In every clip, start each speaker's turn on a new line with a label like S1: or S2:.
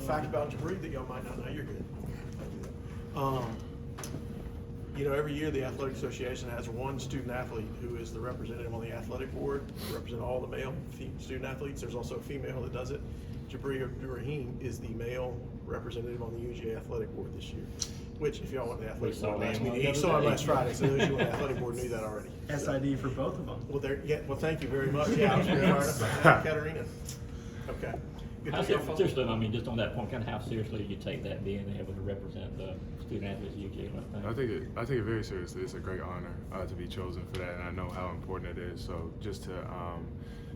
S1: fact about Jabri that y'all might not know. You're good. Every year the Athletic Association has one student athlete who is the representative on the athletic board, represent all the male student athletes. There's also a female that does it. Jabri Abdur-Rahim is the male representative on the UGA athletic board this year. Which, if y'all want the athletic board last meeting, you saw it last Friday, so those who on the athletic board knew that already.
S2: SID for both of them.
S1: Well, thank you very much. Yeah, I was very fired up about that, Katarina. Okay.
S3: How seriously, just on that point, kind of how seriously you take that being able to represent the student athletes at UGA?
S4: I take it very seriously. It's a great honor to be chosen for that, and I know how important it is. So just to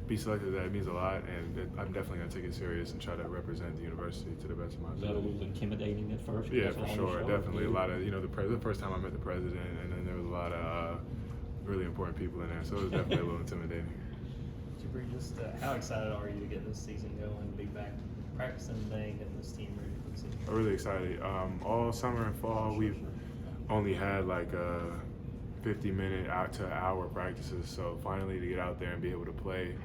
S4: be selected, that means a lot, and I'm definitely going to take it serious and try to represent the university to the best of my ability.
S3: Was that a little intimidating at first?
S4: Yeah, for sure. Definitely a lot of the first time I met the president, and then there was a lot of really important people in there, so it was definitely a little intimidating.
S5: Jabri, just how excited are you to get this season going, be back practicing today, getting this team ready for the season?
S4: I'm really excited. All summer and fall, we've only had like 50-minute out to hour practices. So finally to get out there and be able to play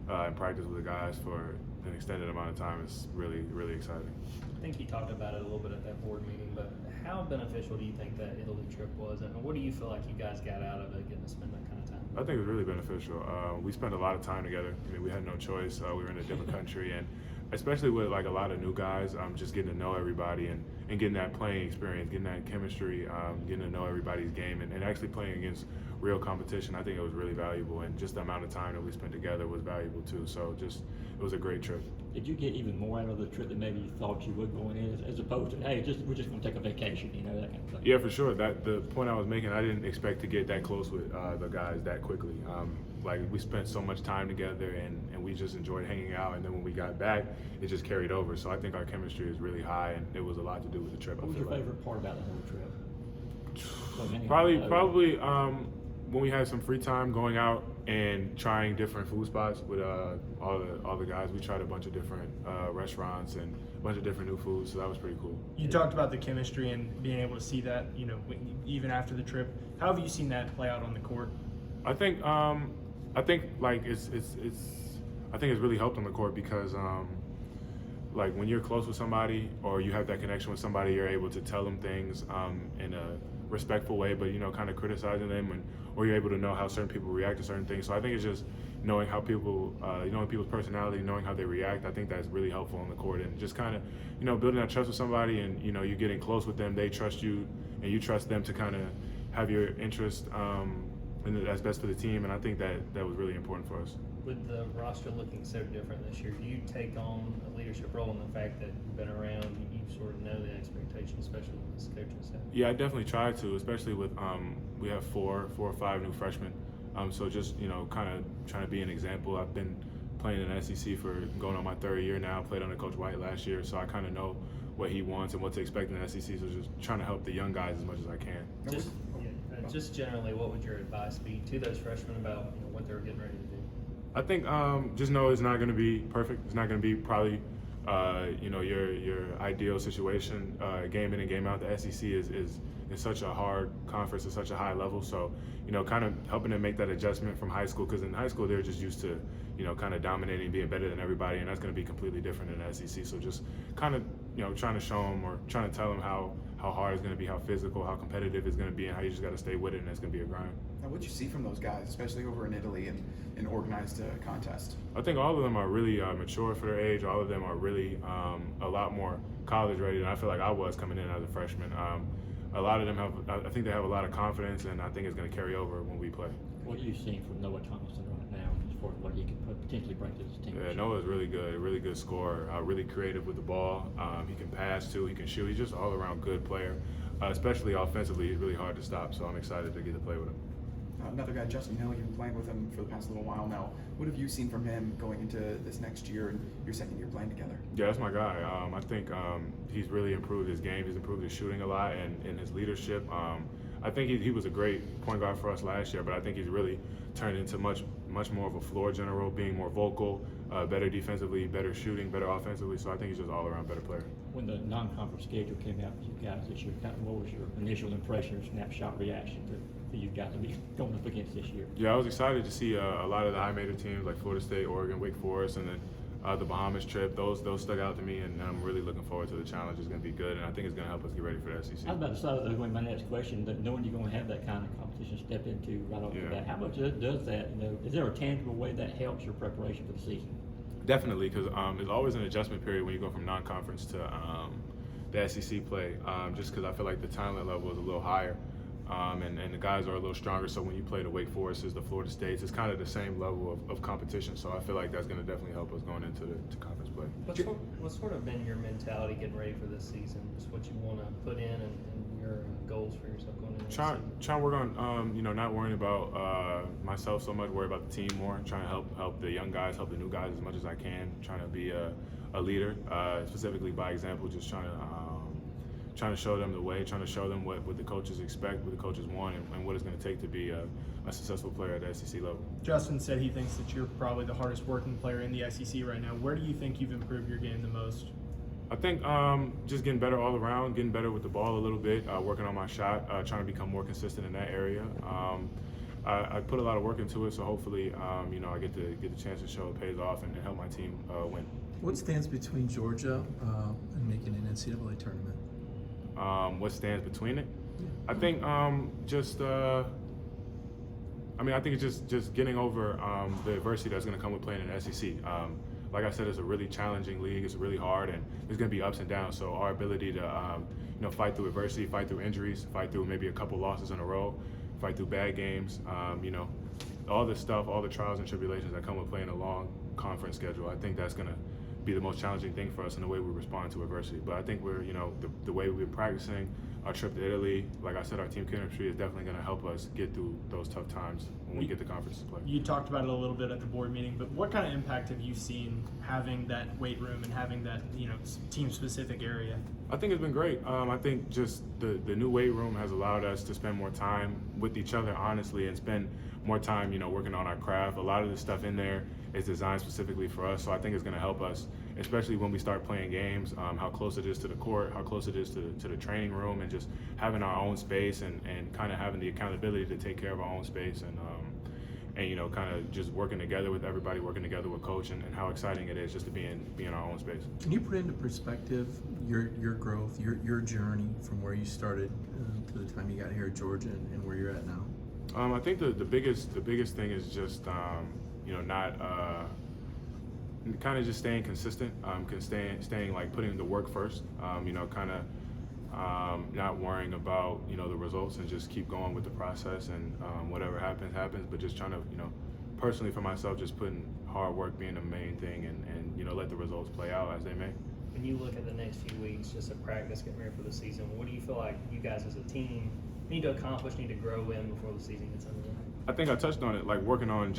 S4: and practice with the guys for an extended amount of time is really, really exciting.
S5: I think you talked about it a little bit at that board meeting, but how beneficial do you think that Italy trip was, and what do you feel like you guys got out of it, getting to spend that kind of time?
S4: I think it was really beneficial. We spent a lot of time together. I mean, we had no choice. We were in a different country, and especially with like a lot of new guys, just getting to know everybody and getting that playing experience, getting that chemistry, getting to know everybody's game, and actually playing against real competition. I think it was really valuable, and just the amount of time that we spent together was valuable too. So it was a great trip.
S3: Did you get even more out of the trip than maybe you thought you would going in, as opposed to, hey, we're just going to take a vacation, that kind of thing?
S4: Yeah, for sure. The point I was making, I didn't expect to get that close with the guys that quickly. Like we spent so much time together, and we just enjoyed hanging out. And then when we got back, it just carried over. So I think our chemistry is really high, and it was a lot to do with the trip.
S3: What was your favorite part about the whole trip?
S4: Probably when we had some free time going out and trying different food spots with all the guys. We tried a bunch of different restaurants and a bunch of different new foods, so that was pretty cool.
S2: You talked about the chemistry and being able to see that, even after the trip. How have you seen that play out on the court?
S4: I think like it's really helped on the court because like when you're close with somebody or you have that connection with somebody, you're able to tell them things in a respectful way, but kind of criticizing them, or you're able to know how certain people react to certain things. So I think it's just knowing how people, knowing people's personality, knowing how they react. I think that's really helpful on the court, and just kind of, building that trust with somebody, and you're getting close with them. They trust you, and you trust them to kind of have your interest, and that's best for the team. And I think that was really important for us.
S5: With the roster looking so different this year, do you take on a leadership role in the fact that you've been around, you sort of know the expectations, especially with this coaching staff?
S4: Yeah, I definitely try to, especially with we have four or five new freshmen. So just kind of trying to be an example. I've been playing in the SEC for going on my third year now. Played under Coach White last year, so I kind of know what he wants and what to expect in the SEC. So just trying to help the young guys as much as I can.
S5: Just generally, what would your advice be to those freshmen about what they're getting ready to do?
S4: I think just know it's not going to be perfect. It's not going to be probably your ideal situation. Game in and game out. The SEC is such a hard conference at such a high level. So kind of helping them make that adjustment from high school, because in high school they're just used to kind of dominating, being better than everybody, and that's going to be completely different in the SEC. So just kind of trying to show them or trying to tell them how hard it's going to be, how physical, how competitive it's going to be, and how you just got to stay with it, and it's going to be a grind.
S6: Now, what you see from those guys, especially over in Italy and organized contest?
S4: I think all of them are really mature for their age. All of them are really a lot more college ready than I feel like I was coming in as a freshman. A lot of them I think they have a lot of confidence, and I think it's going to carry over when we play.
S3: What are you seeing from Noah Thompson right now as far as what he can potentially bring to this team?
S4: Yeah, Noah's really good scorer, really creative with the ball. He can pass too, he can shoot. He's just all around good player, especially offensively. He's really hard to stop, so I'm excited to get to play with him.
S6: Another guy, Justin Hill, you've been playing with him for the past little while now. What have you seen from him going into this next year and your second year playing together?
S4: Yeah, that's my guy. I think he's really improved his game. He's improved his shooting a lot and his leadership. I think he was a great point guard for us last year, but I think he's really turned into much more of a floor general, being more vocal, better defensively, better shooting, better offensively. So I think he's just all around better player.
S3: When the non-conference schedule came out for you guys this year, what was your initial impression or snapshot reaction to you guys to be going up against this year?
S4: Yeah, I was excited to see a lot of the high major teams like Florida State, Oregon, Wake Forest, and then the Bahamas trip. Those stuck out to me, and I'm really looking forward to the challenge. It's going to be good, and I think it's going to help us get ready for the SEC.
S3: I was about to say, that was going to be my next question, that knowing you're going to have that kind of competition to step into right off the
S4: Yeah.
S3: bat, how much does that, is there a tangible way that helps your preparation for the season?
S4: Definitely, because there's always an adjustment period when you go from non-conference to the SEC play, just because I feel like the talent level is a little higher, and the guys are a little stronger. So when you play the Wake Forests, the Florida States, it's kind of the same level of competition. So I feel like that's going to definitely help us going into the conference play.
S5: What's sort of been your mentality getting ready for this season? Just what you want to put in and your goals for yourself going into the season?
S4: Trying to work on, not worrying about myself so much, worry about the team more, trying to help the young guys, help the new guys as much as I can, trying to be a leader, specifically by example, just trying to show them the way, trying to show them what the coaches expect, what the coaches want, and what it's going to take to be a successful player at the SEC level.
S2: Justin said he thinks that you're probably the hardest working player in the SEC right now. Where do you think you've improved your game the most?
S4: I think just getting better all around, getting better with the ball a little bit, working on my shot, trying to become more consistent in that area. I put a lot of work into it, so hopefully, I get the chance to show it pays off and help my team win.
S7: What stands between Georgia and making an NCAA tournament?
S4: What stands between it? I think I think it's just getting over the adversity that's going to come with playing in the SEC. Like I said, it's a really challenging league. It's really hard, and there's going to be ups and downs. So our ability to fight through adversity, fight through injuries, fight through maybe a couple losses in a row, fight through bad games, all this stuff, all the trials and tribulations that come with playing a long conference schedule. I think that's going to be the most challenging thing for us in the way we respond to adversity. But I think we're, the way we've been practicing, our trip to Italy, like I said, our team chemistry is definitely going to help us get through those tough times when we get the conference to play.
S2: You talked about it a little bit at the board meeting, but what kind of impact have you seen having that weight room and having that, team-specific area?
S4: I think it's been great. I think just the new weight room has allowed us to spend more time with each other, honestly, and spend more time, working on our craft. A lot of the stuff in there is designed specifically for us, so I think it's going to help us, especially when we start playing games, how close it is to the court, how close it is to the training room, and just having our own space and kind of having the accountability to take care of our own space and kind of just working together with everybody, working together with coach, and how exciting it is just to be in our own space.
S7: Can you put into perspective your growth, your journey from where you started to the time you got here at Georgia and where you're at now?
S4: I think the biggest thing is just not kind of just staying consistent, staying like putting the work first, not worrying about the results and just keep going with the process and whatever happens, but just trying to personally for myself, just putting hard work being the main thing and let the results play out as they may.
S5: When you look at the next few weeks, just a practice, getting ready for the season, what do you feel like you guys as a team need to accomplish, need to grow in before the season gets underway?
S4: I think I touched on it, like working on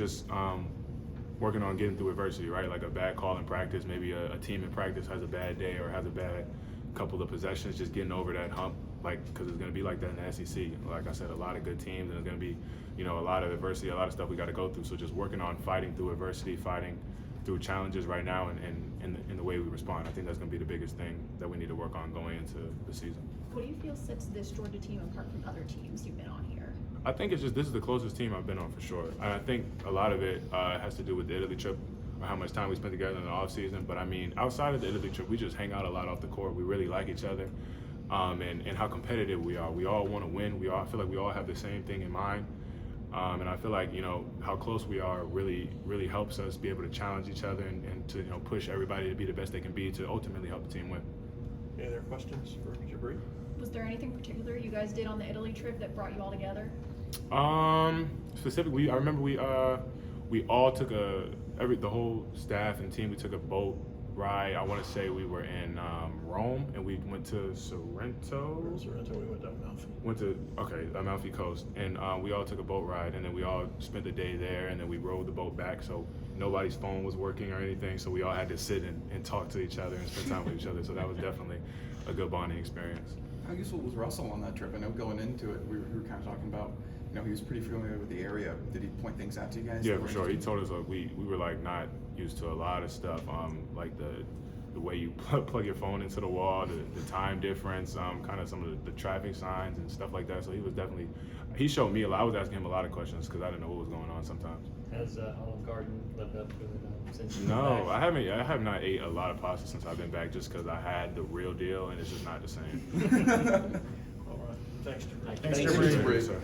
S4: getting through adversity, right? Like a bad call in practice, maybe a team in practice has a bad day or has a bad couple of possessions, just getting over that hump, because it's going to be like that in the SEC. Like I said, a lot of good teams, and it's going to be, a lot of adversity, a lot of stuff we got to go through. So just working on fighting through adversity, fighting through challenges right now, and in the way we respond. I think that's going to be the biggest thing that we need to work on going into the season.
S8: What do you feel sets this Georgia team apart from other teams you've been on here?
S4: I think it's just this is the closest team I've been on for sure. And I think a lot of it has to do with the Italy trip or how much time we spent together in the off season. But I mean, outside of the Italy trip, we just hang out a lot off the court. We really like each other, and how competitive we are. We all want to win. We all feel like we all have the same thing in mind. And I feel like how close we are really helps us be able to challenge each other and to push everybody to be the best they can be to ultimately help the team win.
S1: Any other questions for Jabri?
S8: Was there anything particular you guys did on the Italy trip that brought you all together?
S4: Specifically, I remember we all took the whole staff and team. We took a boat ride. I want to say we were in Rome and we went to Sorrento.
S1: We went to Amalfi.
S4: Amalfi Coast, and we all took a boat ride, and then we all spent the day there, and then we rode the boat back. So nobody's phone was working or anything, so we all had to sit and talk to each other and spend time with each other. So that was definitely a good bonding experience.
S6: How useful was Russell on that trip? I know going into it, we were kind of talking about, he was pretty familiar with the area. Did he point things out to you guys?
S4: Yeah, for sure. He told us we were like not used to a lot of stuff, like the way you plug your phone into the wall, the time difference, kind of some of the traffic signs and stuff like that. So he showed me a lot. I was asking him a lot of questions because I didn't know what was going on sometimes.
S5: Has Olive Garden lived up to it since you've been
S4: No,
S5: back?
S4: I have not ate a lot of pasta since I've been back just because I had the real deal and it's just not the same.
S1: All right, thanks, Jabri.
S2: Thanks,
S6: Thanks,
S2: Jabri.
S6: Jabri.
S4: Sir.